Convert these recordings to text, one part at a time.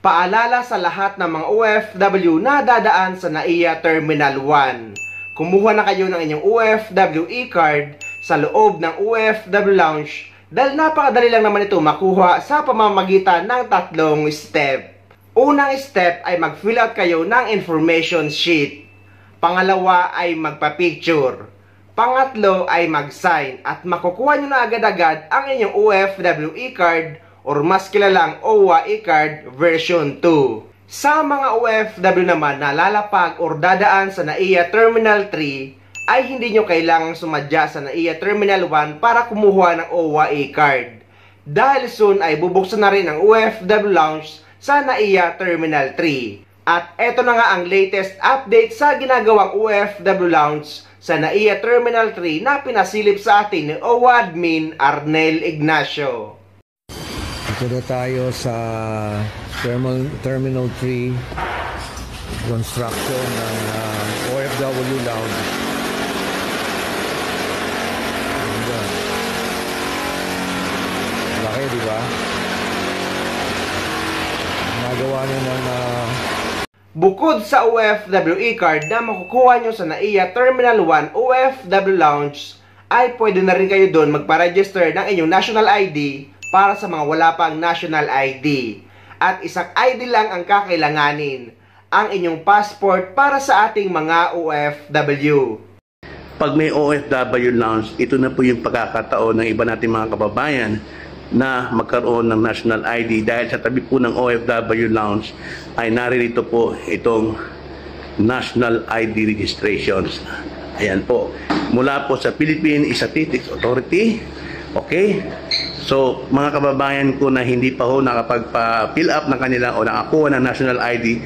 Paalala sa lahat ng mga OFW na dadaan sa NAIA Terminal 1. Kumuha na kayo ng inyong OFW e-card sa loob ng OFW Lounge dahil napakadali lang naman ito makuha sa pamamagitan ng tatlong step. Unang step ay mag-fill out kayo ng information sheet. Pangalawa ay magpa-picture. Pangatlo ay mag-sign at makukuha nyo na agad-agad ang inyong OFW e-card or mas kilalang OWA e-card version 2. Sa mga OFW naman na lalapag or dadaan sa NAIA Terminal 3 ay hindi nyo kailangang sumadya sa NAIA Terminal 1 para kumuha ng OWA e-card. Dahil soon ay bubuksan na rin ang OFW Lounge sa NAIA Terminal 3. At eto na nga ang latest update sa ginagawang OFW Lounge sa NAIA Terminal 3 na pinasilip sa atin ni OWA Admin Arnel Ignacio. Ito na tayo sa Terminal 3 construction ng OFW Lounge. Laki, di ba? Nagawa nyo ng Bukod sa OFW e-card na makukuha nyo sa NAIA Terminal 1 OFW Lounge, ay pwede na rin kayo doon magpa-register ng inyong national ID para sa mga wala pang national ID. At isang ID lang ang kakailanganin, ang inyong passport para sa ating mga OFW. Pag may OFW Lounge, ito na po yung pagkakataon ng iba nating mga kababayan na magkaroon ng national ID dahil sa tabi po ng OFW Lounge ay naririto po itong National ID Registrations. Ayan po. Mula po sa Philippine Statistics Authority. Okay? So, mga kababayan ko na hindi pa ho nakapagpa-fill up ng kanila o nakakuha ng national ID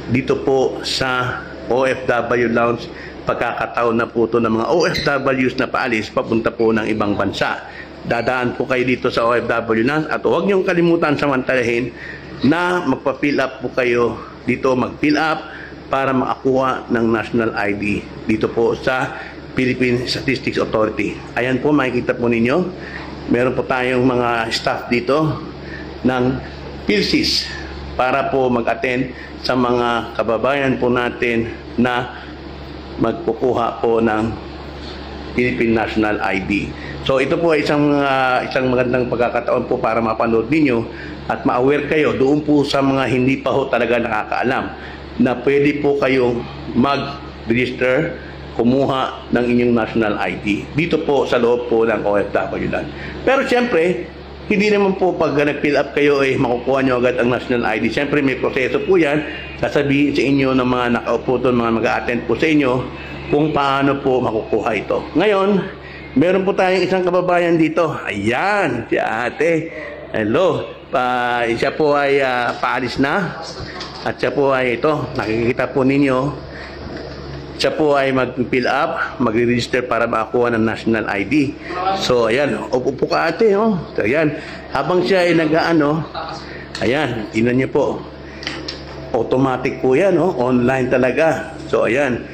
dito po sa OFW Lounge, pagkakataon na po ito ng mga OFWs na paalis papunta po ng ibang bansa. Dadaan po kayo dito sa OFW Lounge at huwag niyong kalimutan samantalahin na magpa-fill up po kayo dito, mag-fill up para makakuha ng national ID dito po sa Philippine Statistics Authority. Ayan po, makikita po ninyo. Meron po tayong mga staff dito ng PhilSys para po mag-attend sa mga kababayan po natin na magkukuha po ng Philippine National ID. So ito po ay isang magandang pagkakataon po para mapanood ninyo at ma-aware kayo doon po sa mga hindi pa ho talaga nakakaalam na pwede po kayong mag-register, kumuha ng inyong national ID dito po sa loob po ng OFW Land. Pero siyempre, hindi naman po pag nag-fill up kayo makukuha nyo agad ang national ID. Siyempre may proseso po yan. Sasabihin sa inyo ng mga nakaupo doon, mga mag-a-attend po sa inyo kung paano po makukuha ito. Ngayon, meron po tayong isang kababayan dito. Ayan, si ate. Hello. Siya po ay paalis na. At siya po ay ito, nakikita po ninyo. Siya po ay mag-fill up, mag-register para makakuha ng national ID. So, ayan, upo ka ate, oh. So, ayan, habang siya ay nag-ano, ayan, tingnan niyo po. Automatic po yan, oh, online talaga. So, ayan,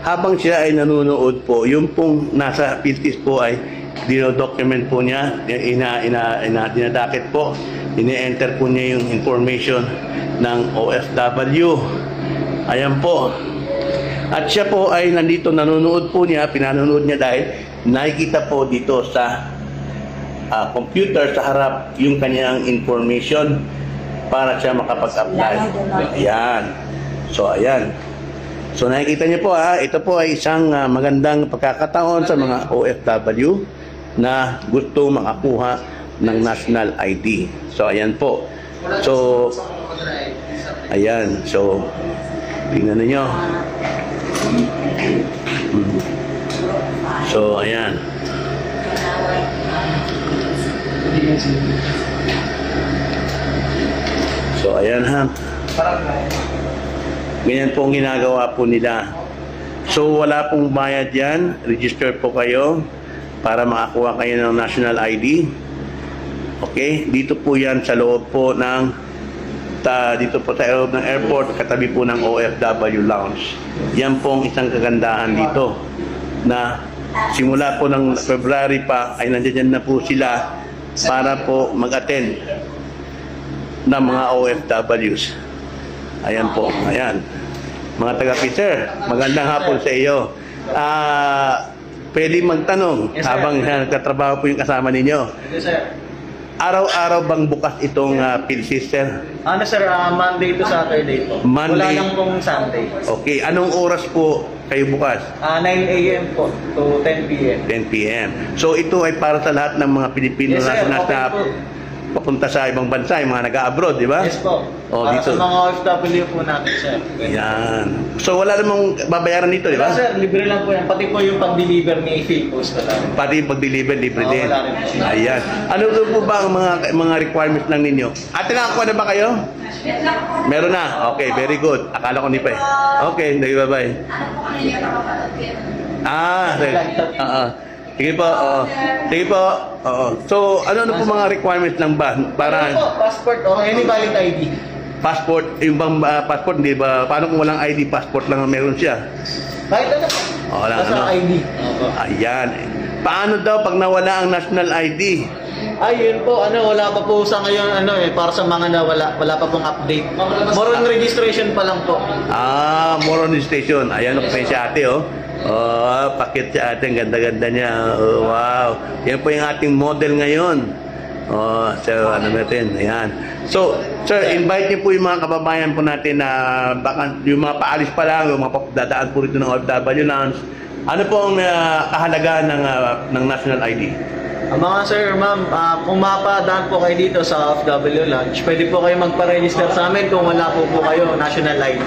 habang siya ay nanonood po, yung pong nasa PhilSys po ay dino-document po niya, dinadakit po, ini-enter po niya yung information ng OFW. Ayan po. At siya po ay nandito, nanonood po niya, pinanonood niya dahil nakikita po dito sa computer sa harap yung kanyang information para siya makapag-apply. Ayan. So, ayan. So, nakikita niyo po ito po ay isang magandang pagkakataon sa mga OFW na gusto makakuha ng national ID. So, ayan po. So, ayan. So, tingnan niyo. So, ayan. So, ayan ha. Ganyan po ang ginagawa po nila. So, wala pong bayad yan. Register po kayo para makakuha kayo ng national ID. Okay? Dito po yan sa loob po ng dito po sa loob ng airport, katabi po ng OFW Lounge. Yan pong isang kagandahan dito na simula po ng February pa ay nandiyan na po sila para po mag-attend ng mga OFWs. Ayan po, ayan. Mga taga-Peter, magandang hapon sa iyo. Pwede magtanong habang nagtatrabaho po yung kasama ninyo. Yes, sir. Araw-araw bang bukas itong field sister? Ano sir, Monday to Saturday po. Monday. Wala lang pong Sunday. Okay, anong oras po kayo bukas? 9 a.m. po to 10 p.m. 10 p.m. So ito ay para sa lahat ng mga Pilipino Yes, sir. na Okay po. papunta sa ibang bansa, yung mga nag-abroad, di ba? Yes po. Oh, Para dito. sa mga OFW po natin, sir. Yan. So wala namang babayaran dito, di ba? Diba, sir, libre lang po yan. Pati po yung pag-deliver ni Philpost na lang. Pati yung pag-deliver, libre Oo, din. wala rin po. Ayan. Ano po ba ang mga requirements lang ninyo? Ate, nakakuha na ba kayo? Meron na? Okay, very good. Akala ko ni pa eh. Okay, bye-bye. Sige po, oo. Sige po, oo. So, ano po mga requirements lang ba? Para Ano po, passport o any valid ID. passport, yung bang passport, hindi ba? Paano kung walang ID, passport lang ang meron siya? Kahit ano po. Oo, wala, Basta ano? ID. Opo. Ayan. Paano daw pag nawala ang national ID? Ay, yun po, wala pa po sa ngayon, para sa mga wala pa pong update. More on registration pa lang po. More on station. Ayan, okay si ate, oh. Oh, pakit si ate. Ang ganda-ganda niya. Oh, wow. Yan po yung ating model ngayon. Oh, so, ano natin. Ayan. So, sir, invite niyo po yung mga kababayan po natin na baka yung mga paalis pa lang, yung mga dadaan po rito ng OFW Lounge. Ano po ang kahalagahan ng national ID? Mga sir, ma'am, kung mapadaan po kayo dito sa OFW Lounge, pwede po kayo magpa-register sa amin kung wala po kayo national ID.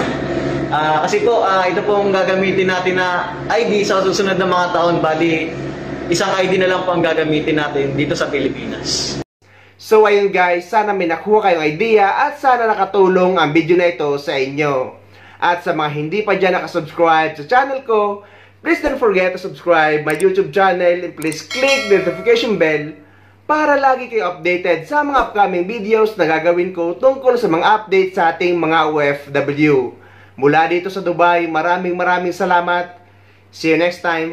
Kasi po, ito po ang gagamitin natin na ID sa susunod na mga taon, bali isang ID na lang po ang gagamitin natin dito sa Pilipinas. So ayun guys, sana may nakuha kayong idea at sana nakatulong ang video na ito sa inyo. At sa mga hindi pa dyan nakasubscribe sa channel ko, please don't forget to subscribe my YouTube channel and please click the notification bell para lagi kayo updated sa mga upcoming videos na gagawin ko tungkol sa mga updates sa ating mga OFW. Mula dito sa Dubai, maraming salamat. See you next time.